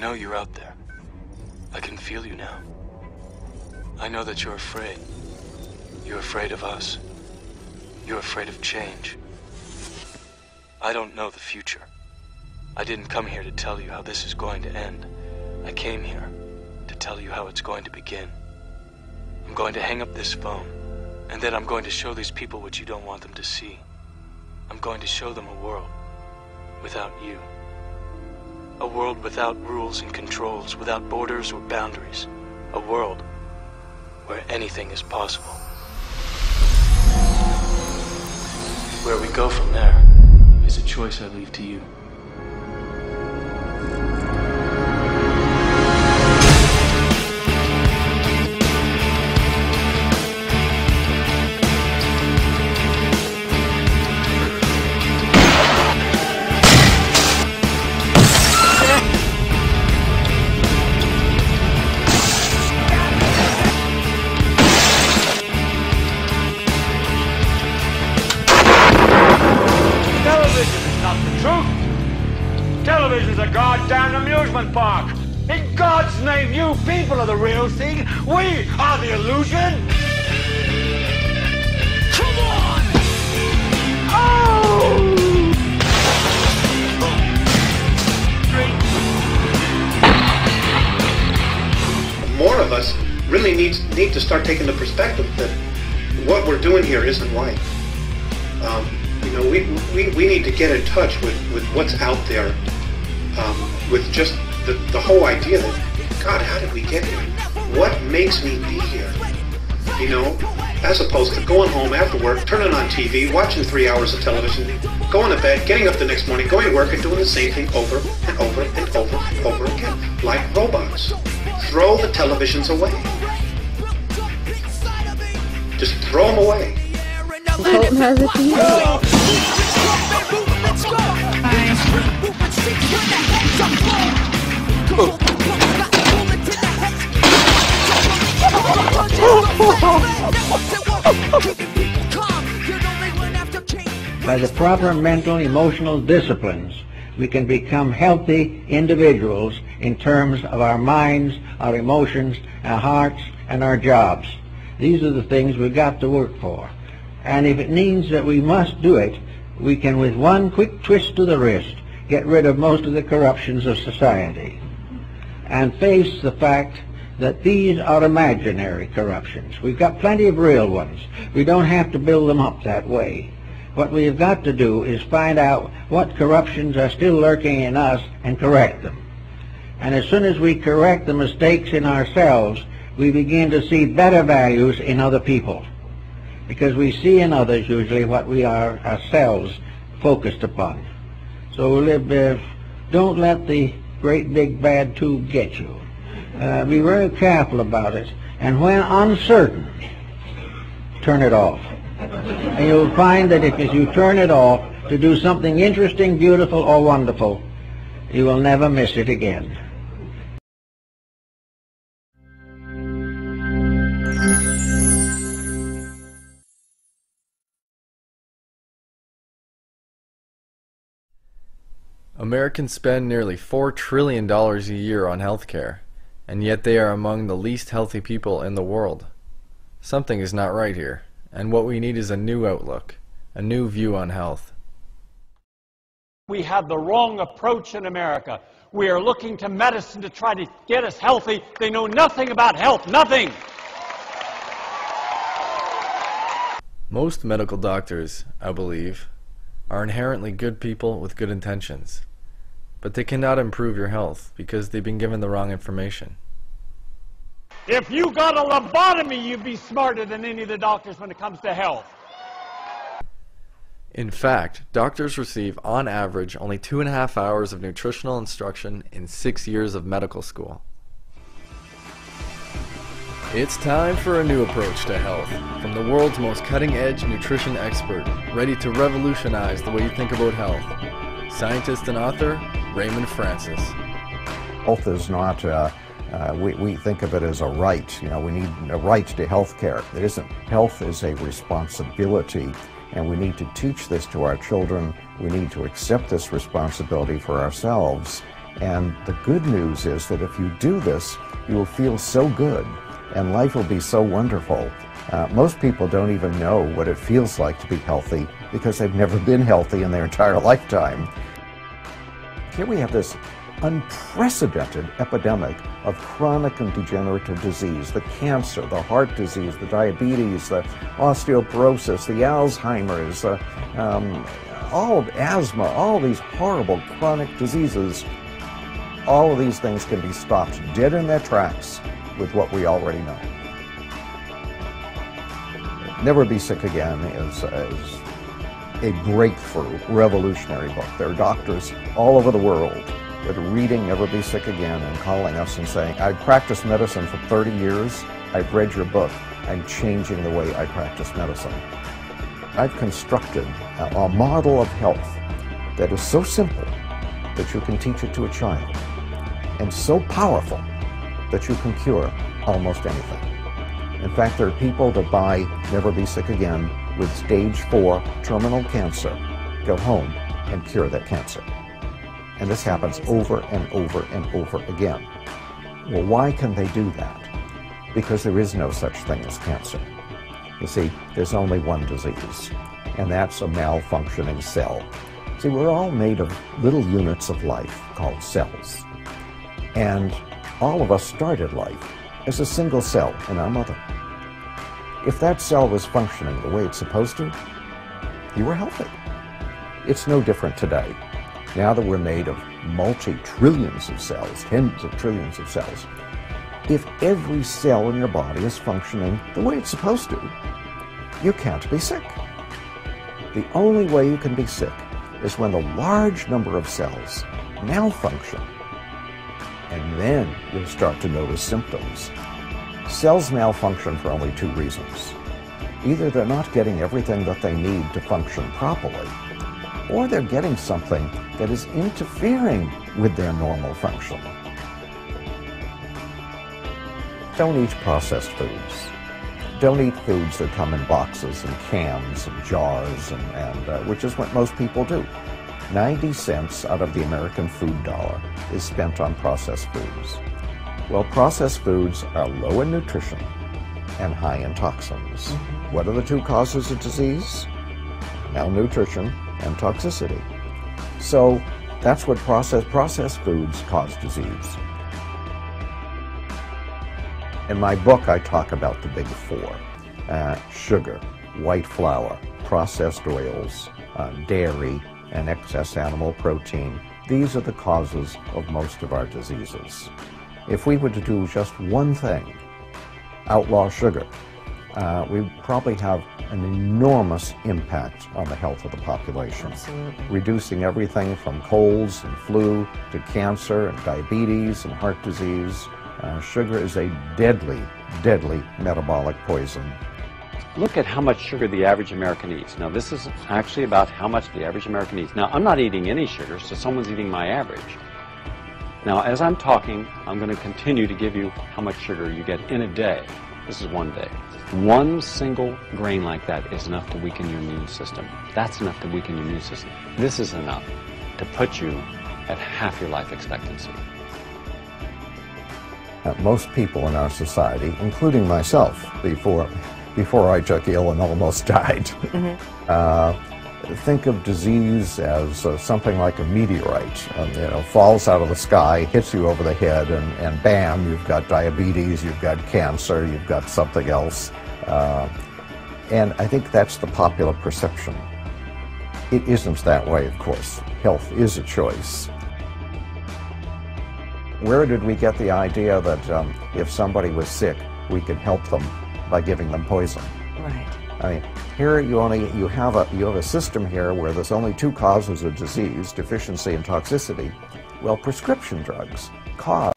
know you're out there. I can feel you now. I know that you're afraid. You're afraid of us. You're afraid of change. I don't know the future. I didn't come here to tell you how this is going to end. I came here to tell you how it's going to begin. I'm going to hang up this phone, and then I'm going to show these people what you don't want them to see. I'm going to show them a world without you. A world without rules and controls, without borders or boundaries. A world where anything is possible. Where we go from there is a choice I leave to you. Television's a goddamn amusement park. In God's name, you people are the real thing. We are the illusion. Come on! Oh! More of us really need to start taking the perspective that what we're doing here isn't right. You know, we need to get in touch with what's out there, with just the whole idea that, God, how did we get here? What makes me be here? You know, as opposed to going home after work, turning on TV, watching 3 hours of television, going to bed, getting up the next morning, going to work and doing the same thing over and over and over and over again, like robots. Throw the televisions away. Just throw them away. Colton has a TV. By the proper mental, emotional disciplines, we can become healthy individuals in terms of our minds, our emotions, our hearts, and our jobs. These are the things we've got to work for. And if it means that we must do it, we can, with one quick twist to the wrist, get rid of most of the corruptions of society and face the fact that these are imaginary corruptions. We've got plenty of real ones. We don't have to build them up that way. What we've got to do is find out what corruptions are still lurking in us and correct them. And as soon as we correct the mistakes in ourselves, we begin to see better values in other people, because we see in others usually what we are ourselves focused upon. So don't let the great big bad tube get you. Be very careful about it, and when uncertain, turn it off. And you'll find that if you turn it off to do something interesting, beautiful, or wonderful, you will never miss it again. Americans spend nearly $4 trillion a year on healthcare, and yet they are among the least healthy people in the world. Something is not right here, and what we need is a new outlook, a new view on health. We have the wrong approach in America. We are looking to medicine to try to get us healthy. They know nothing about health, nothing. Most medical doctors, I believe, are inherently good people with good intentions. But they cannot improve your health because they've been given the wrong information. If you got a lobotomy, you'd be smarter than any of the doctors when it comes to health. In fact, doctors receive on average only 2.5 hours of nutritional instruction in 6 years of medical school. It's time for a new approach to health from the world's most cutting-edge nutrition expert, ready to revolutionize the way you think about health. Scientist and author, Raymond Francis. Health is not, we think of it as a right. You know, we need a right to health care. It isn't. Health is a responsibility, and we need to teach this to our children. We need to accept this responsibility for ourselves And the good news is that if you do this, you will feel so good and life will be so wonderful. Most people don't even know what it feels like to be healthy because they've never been healthy in their entire lifetime. Here we have this unprecedented epidemic of chronic and degenerative disease, the cancer, the heart disease, the diabetes, the osteoporosis, the Alzheimer's, all of asthma, all of these horrible chronic diseases. All of these things can be stopped dead in their tracks with what we already know. Never Be Sick Again is a breakthrough, revolutionary book. There are doctors all over the world that are reading Never Be Sick Again and calling us and saying, I've practiced medicine for 30 years, I've read your book, I'm changing the way I practice medicine. I've constructed a model of health that is so simple that you can teach it to a child, and so powerful that you can cure almost anything. In fact, there are people that buy Never Be Sick Again with stage 4 terminal cancer, go home and cure that cancer. And this happens over and over and over again. Well, why can they do that? Because there is no such thing as cancer. You see, there's only one disease, and that's a malfunctioning cell. See, we're all made of little units of life called cells. And all of us started life as a single cell in our mother. If that cell was functioning the way it's supposed to, you were healthy. It's no different today. Now that we're made of multi-trillions of cells, tens of trillions of cells, if every cell in your body is functioning the way it's supposed to, you can't be sick. The only way you can be sick is when a large number of cells malfunction. And then you'll start to notice symptoms. Cells malfunction for only two reasons. Either they're not getting everything that they need to function properly, or they're getting something that is interfering with their normal function. Don't eat processed foods. Don't eat foods that come in boxes and cans and jars, and which is what most people do. 90 cents out of the American food dollar is spent on processed foods. Well, processed foods are low in nutrition and high in toxins. What are the two causes of disease? Malnutrition and toxicity. So that's what processed foods cause disease. In my book, I talk about the big four: sugar, white flour, processed oils, dairy, and excess animal protein. These are the causes of most of our diseases. If we were to do just one thing, outlaw sugar, we'd probably have an enormous impact on the health of the population. Absolutely. Reducing everything from colds and flu to cancer and diabetes and heart disease. Sugar is a deadly, deadly metabolic poison. Look at how much sugar the average American eats. Now, this is actually about how much the average American eats. Now, I'm not eating any sugar, so someone's eating my average. Now, as I'm talking, I'm going to continue to give you how much sugar you get in a day. This is one day. One single grain like that is enough to weaken your immune system. That's enough to weaken your immune system. This is enough to put you at half your life expectancy. Most people in our society, including myself, before I took ill and almost died, think of disease as something like a meteorite. Falls out of the sky, hits you over the head, and bam, you've got diabetes, you've got cancer, you've got something else. And I think that's the popular perception. It isn't that way, of course. Health is a choice. Where did we get the idea that if somebody was sick, we could help them by giving them poison? Right. I mean, here you have a system here where there's only two causes of disease: deficiency and toxicity. Well, prescription drugs cause